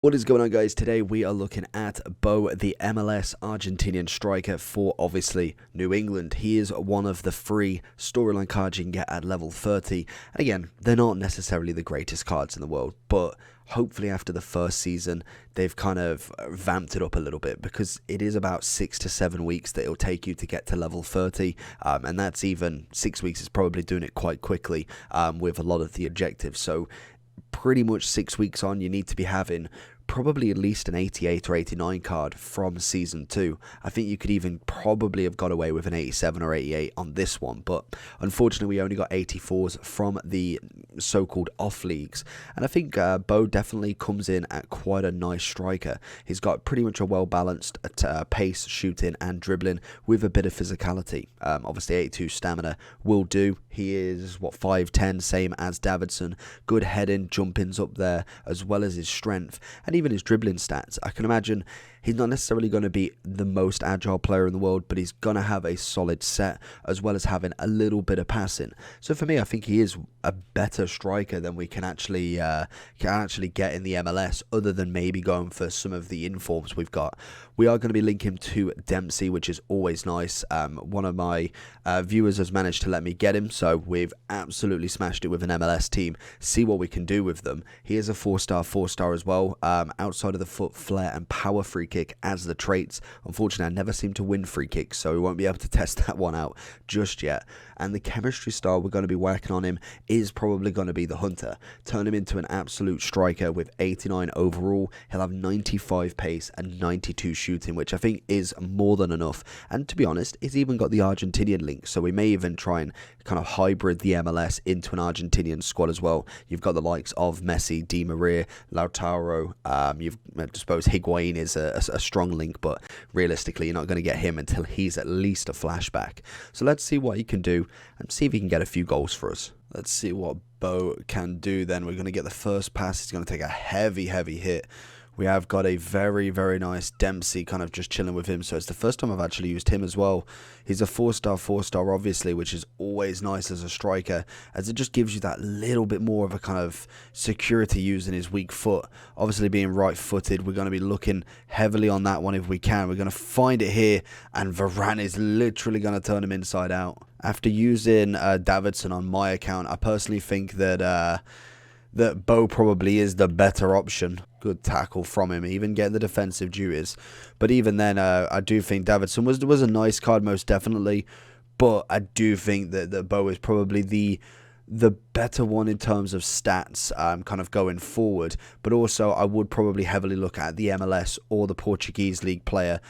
What is going on, guys? Today we are looking at Bo, the MLS Argentinian striker for obviously New England. He is one of the free storyline cards you can get at level 30. And again, they're not necessarily the greatest cards in the world, but hopefully after the first season they've kind of vamped it up a little bit, because it is about 6 to 7 weeks that it'll take you to get to level 30, and that's even 6 weeks is probably doing it quite quickly with a lot of the objectives. So pretty much 6 weeks on, you need to be having probably at least an 88 or 89 card from season 2. I think you could even probably have got away with an 87 or 88 on this one, but unfortunately we only got 84s from the so-called off leagues. And I think Bo definitely comes in at quite a nice striker. He's got pretty much a well-balanced pace, shooting and dribbling with a bit of physicality. Obviously 82 stamina will do. He is 5'10", same as Davidson. Good heading, jumping's up there, as well as his strength and even his dribbling stats. I can imagine he's not necessarily going to be the most agile player in the world, but he's going to have a solid set, as well as having a little bit of passing. So for me, I think he is a better striker than we can actually get in the MLS, other than maybe going for some of the informs we've got. We are going to be linking to Dempsey, which is always nice. One of my viewers has managed to let me get him, so we've absolutely smashed it with an MLS team. See what we can do with them. He is a 4-star as well. Outside of the foot, flair and power free kick as the traits. Unfortunately, I never seem to win free kicks, so we won't be able to test that one out just yet. And the chemistry style we're going to be working on him is probably going to be the Hunter. Turn him into an absolute striker with 89 overall. He'll have 95 pace and 92 shooting, which I think is more than enough. And to be honest, he's even got the Argentinian link, so we may even try and kind of hybrid the MLS into an Argentinian squad as well. You've got the likes of Messi, Di Maria, Lautaro. I suppose Higuain is a strong link, but realistically you're not going to get him until he's at least a flashback. So let's see what he can do and see if he can get a few goals for us. Let's see what Bo can do then. We're going to get the first pass. He's going to take a heavy hit. We have got a very nice Dempsey kind of just chilling with him. So it's the first time I've actually used him as well. He's a 4-star obviously, which is always nice as a striker, as it just gives you that little bit more of a kind of security using his weak foot. Obviously being right-footed, we're going to be looking heavily on that one if we can. We're going to find it here, and Varane is literally going to turn him inside out. After using Davidson on my account, I personally think that Bo probably is the better option. Good tackle from him, even getting the defensive duties. But even then, I do think Davidson was a nice card, most definitely. But I do think that Bo is probably the better one in terms of stats kind of going forward. But also, I would probably heavily look at the MLS or the Portuguese league player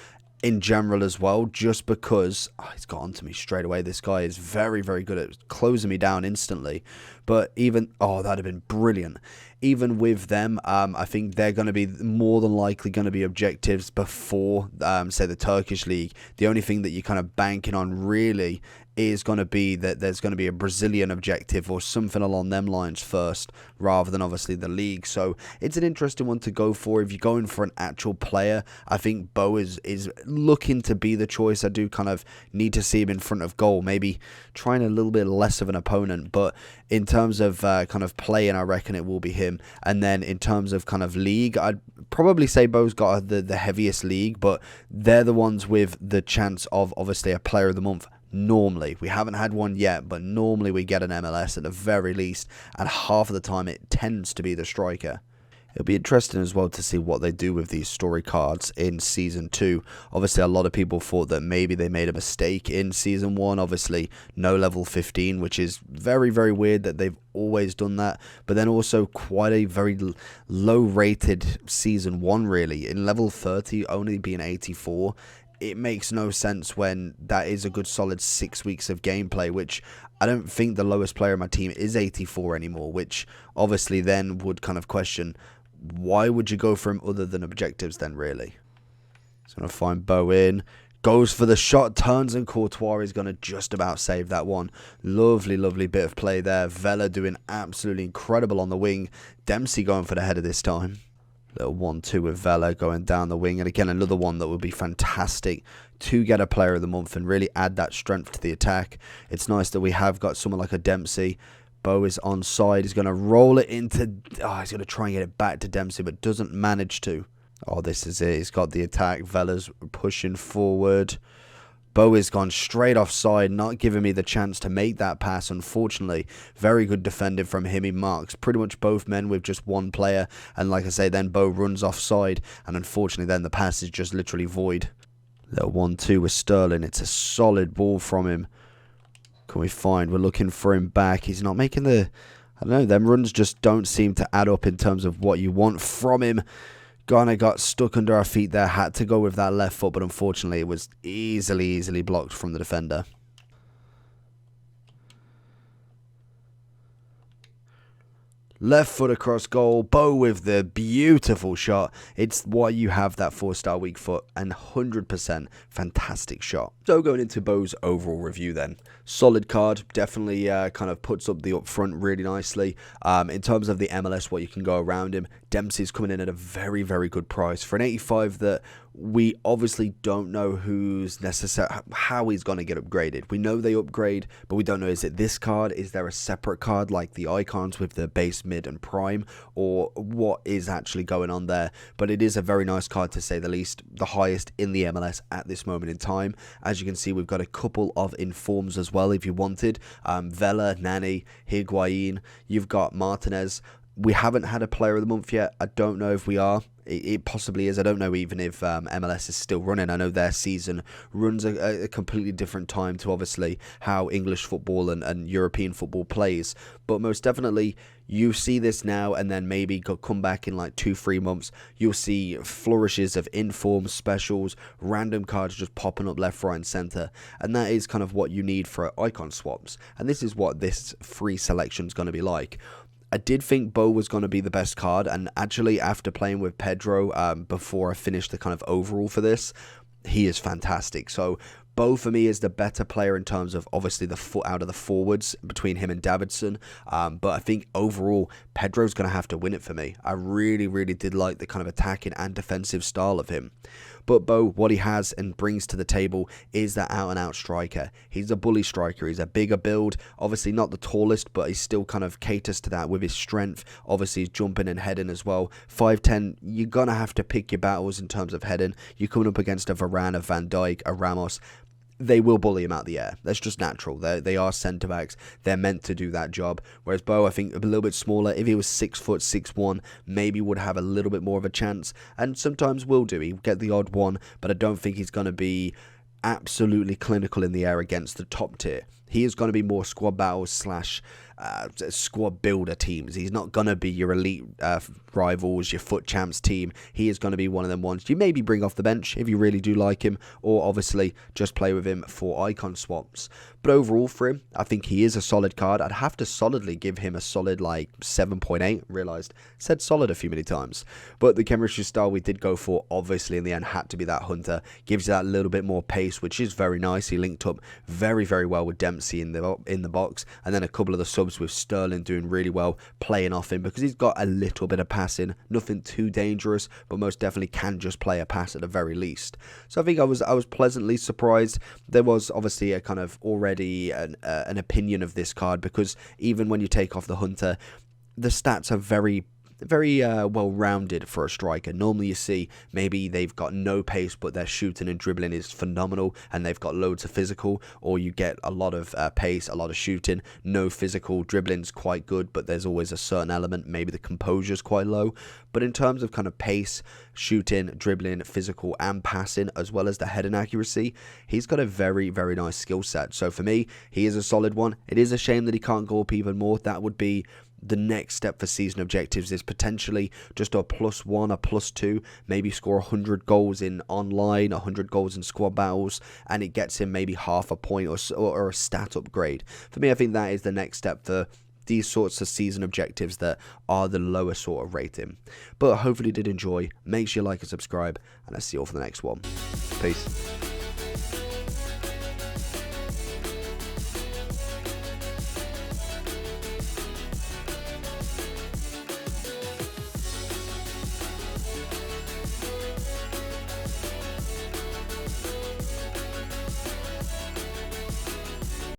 in general as well, just because he's got onto me straight away. This guy is very good at closing me down instantly. But even that'd have been brilliant. Even with them, I think they're going to be more than likely going to be objectives before say the Turkish league. The only thing that you're kind of banking on really is going to be that there's going to be a Brazilian objective or something along them lines first, rather than obviously the league. So it's an interesting one to go for. If you're going for an actual player, I think Bo is looking to be the choice. I do kind of need to see him in front of goal, maybe trying a little bit less of an opponent. But in terms of kind of playing, I reckon it will be him. And then in terms of kind of league, I'd probably say Bo's got the heaviest league, but they're the ones with the chance of obviously a player of the month. Normally, we haven't had one yet, but normally we get an MLS at the very least, and half of the time it tends to be the striker. It'll be interesting as well to see what they do with these story cards in Season 2. Obviously, a lot of people thought that maybe they made a mistake in Season 1. Obviously, no level 15, which is very weird that they've always done that. But then also quite a very low-rated Season 1, really. In level 30, only being 84. It makes no sense when that is a good solid 6 weeks of gameplay, which I don't think the lowest player in my team is 84 anymore, which obviously then would kind of question, why would you go for him other than objectives then, really? So I'm going to find Bo in. Goes for the shot, turns, and Courtois is going to just about save that one. Lovely bit of play there. Vela doing absolutely incredible on the wing. Dempsey going for the header this time. Little 1-2 with Vela going down the wing. And again, another one that would be fantastic to get a player of the month and really add that strength to the attack. It's nice that we have got someone like a Dempsey. Bo is onside. He's going to roll it into... Oh, he's going to try and get it back to Dempsey, but doesn't manage to. Oh, this is it. He's got the attack. Vela's pushing forward. Bo has gone straight offside, not giving me the chance to make that pass, unfortunately. Very good defending from him. He marks pretty much both men with just one player. And like I say, then Bo runs offside. And unfortunately, then the pass is just literally void. Little 1-2 with Sterling. It's a solid ball from him. Can we find? We're looking for him back. He's not making the... I don't know, them runs just don't seem to add up in terms of what you want from him. Ghana got stuck under our feet there, had to go with that left foot, but unfortunately it was easily blocked from the defender. Left foot across goal, Bo with the beautiful shot. It's why you have that 4-star weak foot, and 100% fantastic shot. So going into Bo's overall review then. Solid card, definitely kind of puts up the up front really nicely. In terms of the MLS, what you can go around him, Dempsey's coming in at a very good price. For an 85 that we obviously don't know who's necessary, how he's going to get upgraded. We know they upgrade, but we don't know, is it this card? Is there a separate card like the icons with the base, mid and prime, or what is actually going on there? But it is a very nice card to say the least, the highest in the MLS at this moment in time. As you can see, we've got a couple of informs as well if you wanted. Vela, Nani, Higuain, you've got Martinez. We haven't had a player of the month yet. I don't know if we are. It possibly is. I don't know even if MLS is still running. I know their season runs a completely different time to obviously how English football and European football plays. But most definitely, you see this now and then maybe come back in like 2-3 months. You'll see flourishes of inform specials, random cards just popping up left, right and centre. And that is kind of what you need for icon swaps. And this is what this free selection is going to be like. I did think Bo was going to be the best card, and actually after playing with Pedro before I finished the kind of overall for this, he is fantastic. So Bo for me is the better player in terms of obviously the foot out of the forwards between him and Davidson, but I think overall Pedro's going to have to win it for me. I really did like the kind of attacking and defensive style of him. But Bo, what he has and brings to the table is that out-and-out striker. He's a bully striker. He's a bigger build. Obviously not the tallest, but he still kind of caters to that with his strength. Obviously he's jumping and heading as well. 5'10", you're going to have to pick your battles in terms of heading. You're coming up against a Varane, a Van Dijk, a Ramos. They will bully him out the air. That's just natural. They are centre-backs. They're meant to do that job. Whereas Bo, I think, a little bit smaller. If he was 6 foot, 6'1", maybe would have a little bit more of a chance. And sometimes will do. He'll get the odd one, but I don't think he's going to be absolutely clinical in the air against the top tier. He is going to be more squad battles slash squad builder teams. He's not going to be your elite rivals, your foot champs team. He is going to be one of them ones you maybe bring off the bench if you really do like him, or obviously just play with him for icon swaps. But overall for him, I think he is a solid card. I'd have to solidly give him a solid like 7.8. Realised, said solid a few many times. But the chemistry style we did go for, obviously in the end, had to be that Hunter. Gives you that little bit more pace, which is very nice. He linked up very well with Dempsey in the box, and then a couple of the subs with Sterling doing really well, playing off him because he's got a little bit of passing, nothing too dangerous, but most definitely can just play a pass at the very least. So I think I was pleasantly surprised. There was obviously a kind of already an opinion of this card, because even when you take off the Hunter, the stats are very well rounded for a striker. Normally you see maybe they've got no pace, but their shooting and dribbling is phenomenal, and they've got loads of physical, or you get a lot of pace, a lot of shooting, no physical, dribbling's quite good, but there's always a certain element, maybe the composure's quite low. But in terms of kind of pace, shooting, dribbling, physical and passing, as well as the heading accuracy, he's got a very nice skill set. So for me, he is a solid one. It is a shame that he can't go up even more. That would be the next step for season objectives, is potentially just a +1, a +2, maybe score 100 goals in online, 100 goals in squad battles, and it gets him maybe half a point or a stat upgrade. For me, I think that is the next step for these sorts of season objectives that are the lower sort of rating. But hopefully you did enjoy. Make sure you like and subscribe, and I'll see you all for the next one. Peace.